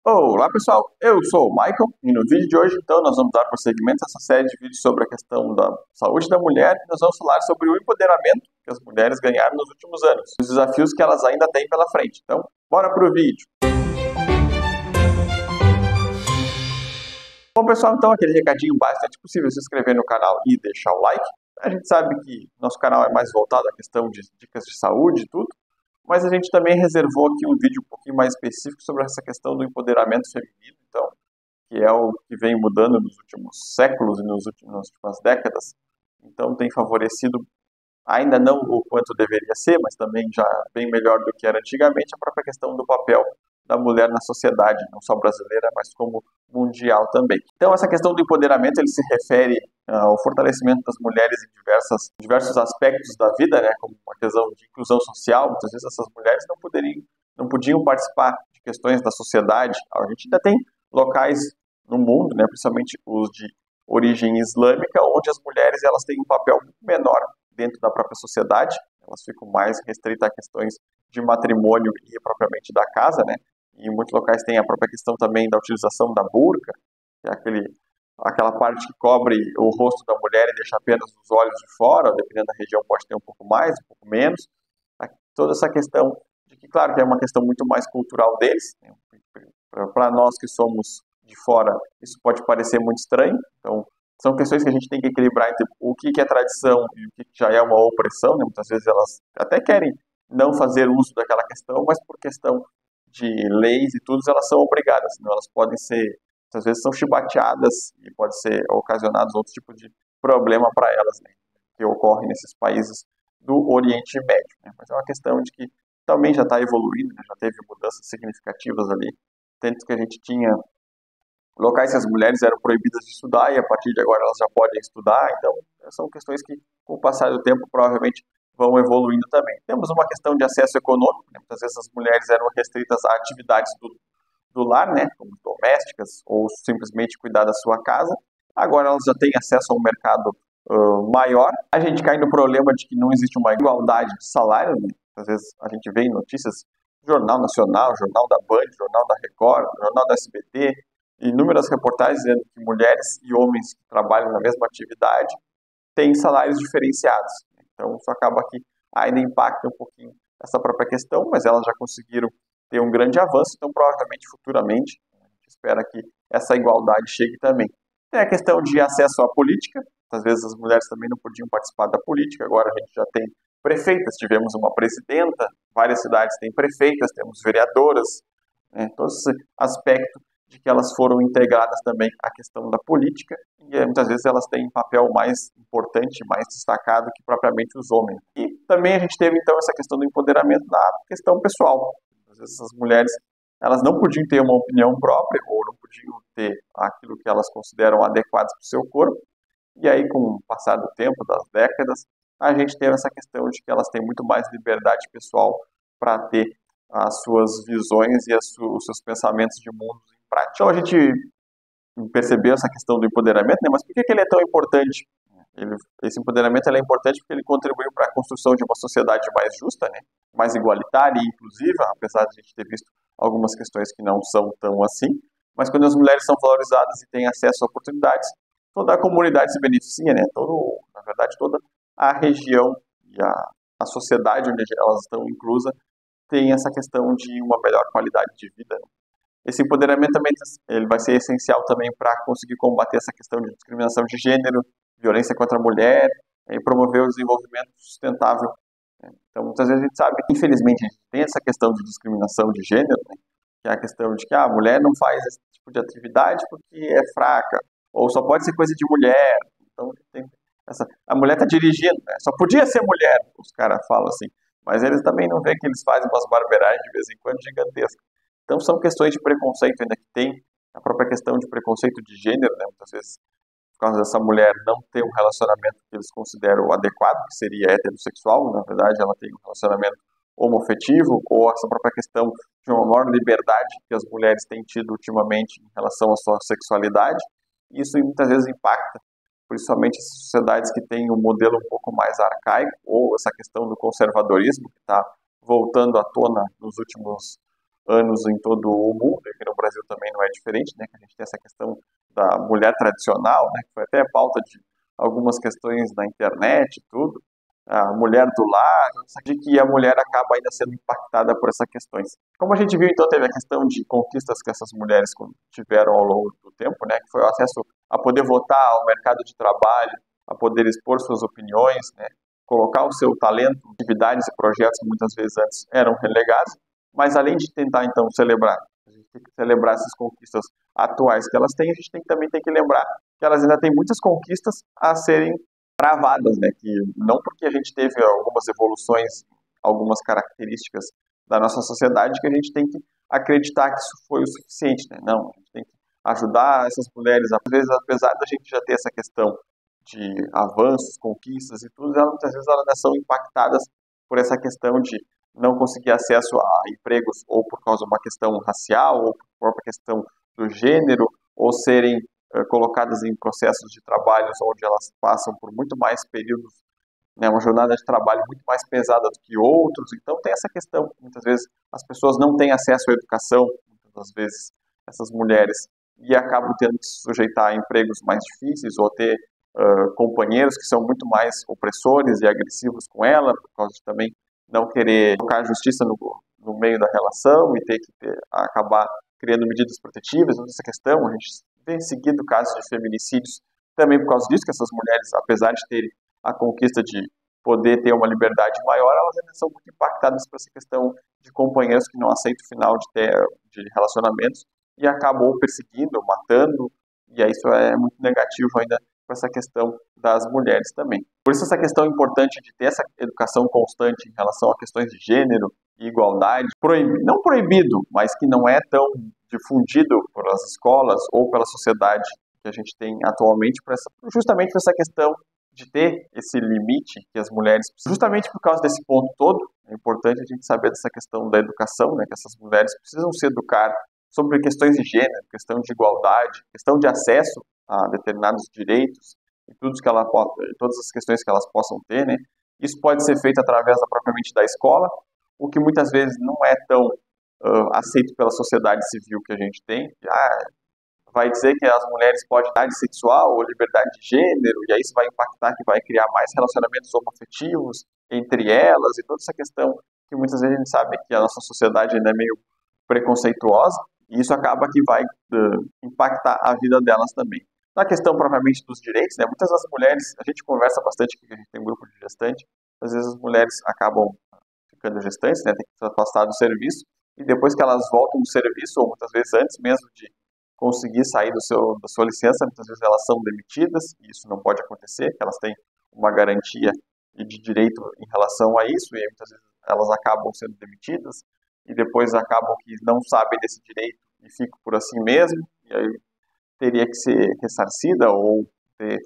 Olá pessoal, eu sou o Michael e no vídeo de hoje então nós vamos dar prosseguimento a essa série de vídeos sobre a questão da saúde da mulher e nós vamos falar sobre o empoderamento que as mulheres ganharam nos últimos anos, os desafios que elas ainda têm pela frente. Então, bora pro vídeo! Bom pessoal, então aquele recadinho bastante possível se inscrever no canal e deixar o like. A gente sabe que nosso canal é mais voltado à questão de dicas de saúde e tudo, mas a gente também reservou aqui um vídeo um pouquinho mais específico sobre essa questão do empoderamento feminino, então, que é o que vem mudando nos últimos séculos e nas últimas décadas. Então tem favorecido, ainda não o quanto deveria ser, mas também já bem melhor do que era antigamente, a própria questão do papel da mulher na sociedade, não só brasileira, mas como mundial também. Então essa questão do empoderamento, ele se refere ao fortalecimento das mulheres em diversos aspectos da vida, né, como uma questão de inclusão social. Muitas vezes essas mulheres não podiam participar de questões da sociedade. A gente ainda tem locais no mundo, né, principalmente os de origem islâmica, onde as mulheres elas têm um papel muito menor dentro da própria sociedade, elas ficam mais restritas a questões de matrimônio e propriamente da casa, né? E em muitos locais tem a própria questão também da utilização da burca, que é aquela parte que cobre o rosto da mulher e deixa apenas os olhos de fora, dependendo da região pode ter um pouco mais, um pouco menos. Toda essa questão de que, claro, que é uma questão muito mais cultural deles, né? Para nós que somos de fora, isso pode parecer muito estranho, então são questões que a gente tem que equilibrar entre o que é tradição e o que já é uma opressão, né? Muitas vezes elas até querem não fazer uso daquela questão, mas por questão de leis e tudo, elas são obrigadas, senão elas podem ser, muitas vezes são chibateadas e pode ser ocasionados outros tipos de problema para elas, né, que ocorrem nesses países do Oriente Médio, né? Mas é uma questão de que também já está evoluindo, né? Já teve mudanças significativas ali, tanto que a gente tinha locais que as mulheres eram proibidas de estudar e a partir de agora elas já podem estudar, então são questões que com o passar do tempo provavelmente vão evoluindo também. Temos uma questão de acesso econômico, né? Muitas vezes as mulheres eram restritas a atividades do lar, né, como domésticas, ou simplesmente cuidar da sua casa. Agora elas já têm acesso a um mercado maior. A gente cai no problema de que não existe uma igualdade de salário, né? Às vezes a gente vê em notícias, Jornal Nacional, Jornal da Band, Jornal da Record, Jornal da SBT, inúmeras reportagens dizendo que mulheres e homens que trabalham na mesma atividade têm salários diferenciados. Então, isso acaba que ainda impacta um pouquinho essa própria questão, mas elas já conseguiram ter um grande avanço, então provavelmente futuramente a gente espera que essa igualdade chegue também. Tem a questão de acesso à política, às vezes as mulheres também não podiam participar da política, agora a gente já tem prefeitas, tivemos uma presidenta, várias cidades têm prefeitas, temos vereadoras, né, todo esse aspecto de que elas foram integradas também à questão da política e muitas vezes elas têm um papel mais importante, mais destacado que propriamente os homens. E também a gente teve então essa questão do empoderamento na questão pessoal. Às vezes as mulheres elas não podiam ter uma opinião própria ou não podiam ter aquilo que elas consideram adequado para o seu corpo. E aí com o passar do tempo, das décadas, a gente teve essa questão de que elas têm muito mais liberdade pessoal para ter as suas visões e os seus pensamentos de mundo prática. Então a gente percebeu essa questão do empoderamento, né? Mas por que ele é tão importante? Esse empoderamento é importante porque ele contribuiu para a construção de uma sociedade mais justa, né? Mais igualitária e inclusiva, apesar de a gente ter visto algumas questões que não são tão assim. Mas quando as mulheres são valorizadas e têm acesso a oportunidades, toda a comunidade se beneficia, né? Na verdade, toda a região e a sociedade onde elas estão inclusas tem essa questão de uma melhor qualidade de vida, né? Esse empoderamento também ele vai ser essencial também para conseguir combater essa questão de discriminação de gênero, violência contra a mulher e promover o desenvolvimento sustentável, né? Então, muitas vezes a gente sabe, infelizmente, a gente tem essa questão de discriminação de gênero, né? Que é a questão de que a mulher não faz esse tipo de atividade porque é fraca, ou só pode ser coisa de mulher. Então, a mulher está dirigindo, né? Só podia ser mulher, os caras falam assim, mas eles também não veem que eles fazem umas barbeiragens de vez em quando gigantescas. Então, são questões de preconceito ainda que tem, a própria questão de preconceito de gênero, né? Muitas vezes, por causa dessa mulher não ter um relacionamento que eles consideram adequado, que seria heterossexual, na verdade, ela tem um relacionamento homoafetivo, ou essa própria questão de uma maior liberdade que as mulheres têm tido ultimamente em relação à sua sexualidade, e isso muitas vezes impacta, principalmente as sociedades que têm um modelo um pouco mais arcaico, ou essa questão do conservadorismo, que está voltando à tona nos últimos anos em todo o mundo, e aqui no Brasil também não é diferente, né, que a gente tem essa questão da mulher tradicional, né, que foi até pauta de algumas questões na internet e tudo, a mulher do lar, de que a mulher acaba ainda sendo impactada por essas questões. Como a gente viu, então, teve a questão de conquistas que essas mulheres tiveram ao longo do tempo, né, que foi o acesso a poder votar, ao mercado de trabalho, a poder expor suas opiniões, né, colocar o seu talento, atividades e projetos que muitas vezes antes eram relegados, mas além de tentar, então, celebrar, a gente tem que celebrar essas conquistas atuais que elas têm, a gente também tem que lembrar que elas ainda têm muitas conquistas a serem travadas, né? Que não porque a gente teve algumas evoluções, algumas características da nossa sociedade que a gente tem que acreditar que isso foi o suficiente, né? Não, a gente tem que ajudar essas mulheres, às vezes, apesar da gente já ter essa questão de avanços, conquistas e tudo, muitas vezes elas são impactadas por essa questão de não conseguir acesso a empregos ou por causa de uma questão racial ou por própria questão do gênero, ou serem colocadas em processos de trabalhos onde elas passam por muito mais períodos, né, uma jornada de trabalho muito mais pesada do que outros. Então tem essa questão, muitas vezes as pessoas não têm acesso à educação, muitas vezes essas mulheres, e acabam tendo que se sujeitar a empregos mais difíceis ou ter companheiros que são muito mais opressores e agressivos com ela, por causa de também não querer colocar a justiça no meio da relação e ter que acabar criando medidas protetivas. Toda essa questão, a gente tem seguido casos de feminicídios também por causa disso, que essas mulheres, apesar de terem a conquista de poder ter uma liberdade maior, elas ainda são muito impactadas por essa questão de companheiros que não aceitam o final de relacionamentos e acabam perseguindo, matando, e aí isso é muito negativo ainda para essa questão das mulheres também. Por isso essa questão importante de ter essa educação constante em relação a questões de gênero e igualdade, não proibido, mas que não é tão difundido pelas escolas ou pela sociedade que a gente tem atualmente, justamente por essa questão de ter esse limite que as mulheres precisam. Justamente por causa desse ponto todo, é importante a gente saber dessa questão da educação, né, que essas mulheres precisam se educar sobre questões de gênero, questão de igualdade, questão de acesso a determinados direitos e todas as questões que elas possam ter, né? Isso pode ser feito através propriamente da escola, o que muitas vezes não é tão aceito pela sociedade civil que a gente tem. Vai dizer que as mulheres podem ter liberdade sexual ou liberdade de gênero, e aí isso vai impactar que vai criar mais relacionamentos homoafetivos entre elas, e toda essa questão que muitas vezes a gente sabe que a nossa sociedade ainda é meio preconceituosa, e isso acaba que vai impactar a vida delas também. Na questão propriamente dos direitos, né, muitas das mulheres, a gente conversa bastante aqui, que a gente tem um grupo de gestante, às vezes as mulheres acabam ficando gestantes, né, tem que se afastar do serviço, e depois que elas voltam do serviço, ou muitas vezes antes mesmo de conseguir sair da sua licença, muitas vezes elas são demitidas, e isso não pode acontecer, que elas têm uma garantia de direito em relação a isso, e aí muitas vezes elas acabam sendo demitidas, e depois acabam que não sabem desse direito e ficam por assim mesmo, e aí teria que ser ressarcida ou ter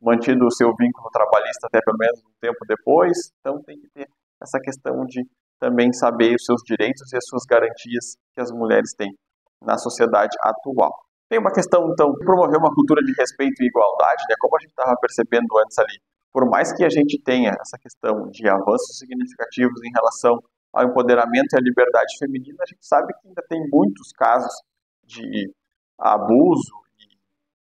mantido o seu vínculo trabalhista até pelo menos um tempo depois. Então tem que ter essa questão de também saber os seus direitos e as suas garantias que as mulheres têm na sociedade atual. Tem uma questão, então, de promover uma cultura de respeito e igualdade, né? Como a gente estava percebendo antes ali, por mais que a gente tenha essa questão de avanços significativos em relação ao empoderamento e à liberdade feminina, a gente sabe que ainda tem muitos casos de abuso e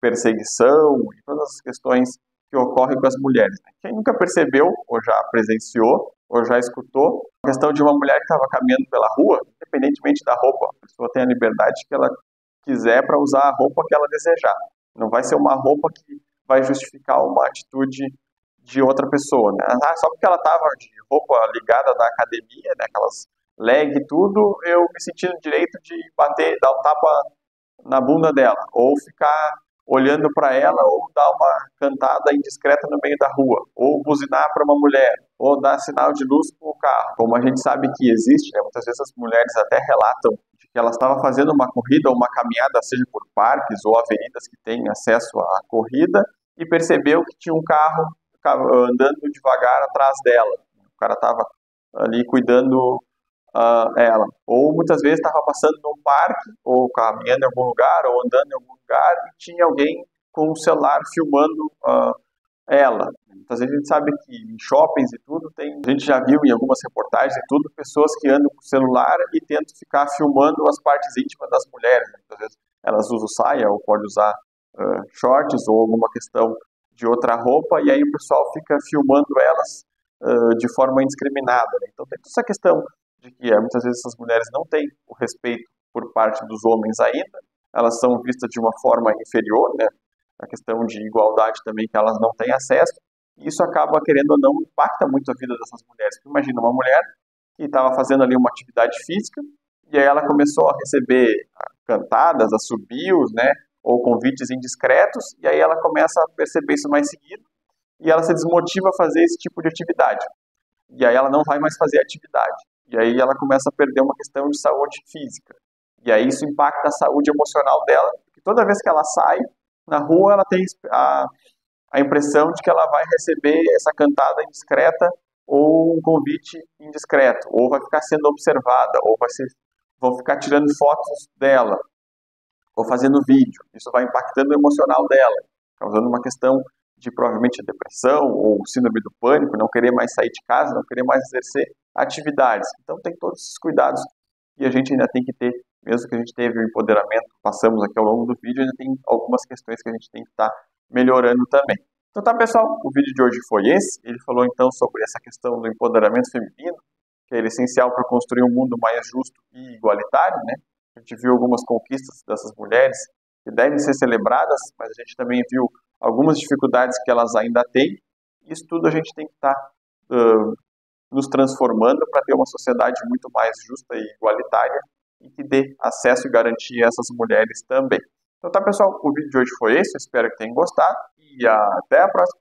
perseguição e todas as questões que ocorrem com as mulheres, né? Quem nunca percebeu, ou já presenciou, ou já escutou, a questão de uma mulher que estava caminhando pela rua, independentemente da roupa, a pessoa tem a liberdade que ela quiser para usar a roupa que ela desejar. Não vai ser uma roupa que vai justificar uma atitude de outra pessoa, né? Só porque ela estava de roupa ligada da academia, né, aquelas leg e tudo, eu me senti no direito de bater, dar um tapa na bunda dela, ou ficar olhando para ela, ou dar uma cantada indiscreta no meio da rua, ou buzinar para uma mulher, ou dar sinal de luz para o carro. Como a gente sabe que existe, né, muitas vezes as mulheres até relatam de que elas estavam fazendo uma corrida ou uma caminhada, seja por parques ou avenidas que têm acesso à corrida, e percebeu que tinha um carro andando devagar atrás dela. O cara estava ali cuidando ela. Ou muitas vezes estava passando num parque, ou caminhando em algum lugar, ou andando em algum lugar, e tinha alguém com o celular filmando ela. Muitas vezes a gente sabe que em shoppings e tudo, a gente já viu em algumas reportagens e tudo, pessoas que andam com o celular e tentam ficar filmando as partes íntimas das mulheres. Muitas vezes elas usam saia ou pode usar shorts ou alguma questão de outra roupa, e aí o pessoal fica filmando elas de forma indiscriminada, né? Então tem toda essa questão de que muitas vezes essas mulheres não têm o respeito por parte dos homens ainda, elas são vistas de uma forma inferior, né? A questão de igualdade também, que elas não têm acesso, e isso acaba, querendo ou não, impacta muito a vida dessas mulheres. Porque imagina uma mulher que estava fazendo ali uma atividade física, e aí ela começou a receber cantadas, assobios, né? Ou convites indiscretos, e aí ela começa a perceber isso mais seguido, e ela se desmotiva a fazer esse tipo de atividade. E aí ela não vai mais fazer atividade. E aí ela começa a perder uma questão de saúde física. E aí isso impacta a saúde emocional dela, porque toda vez que ela sai na rua, ela tem a impressão de que ela vai receber essa cantada indiscreta ou um convite indiscreto, ou vai ficar sendo observada, ou vão ficar tirando fotos dela, ou fazendo vídeo. Isso vai impactando o emocional dela, causando uma questão de provavelmente depressão ou síndrome do pânico, não querer mais sair de casa, não querer mais exercer atividades. Então tem todos esses cuidados que a gente ainda tem que ter, mesmo que a gente teve o empoderamento, passamos aqui ao longo do vídeo, ainda tem algumas questões que a gente tem que estar melhorando também. Então tá, pessoal, o vídeo de hoje foi esse. Ele falou então sobre essa questão do empoderamento feminino, que é essencial para construir um mundo mais justo e igualitário, né? A gente viu algumas conquistas dessas mulheres que devem ser celebradas, mas a gente também viu algumas dificuldades que elas ainda têm. Isso tudo a gente tem que estar nos transformando para ter uma sociedade muito mais justa e igualitária e que dê acesso e garantia a essas mulheres também. Então tá, pessoal, o vídeo de hoje foi esse, eu espero que tenham gostado e até a próxima.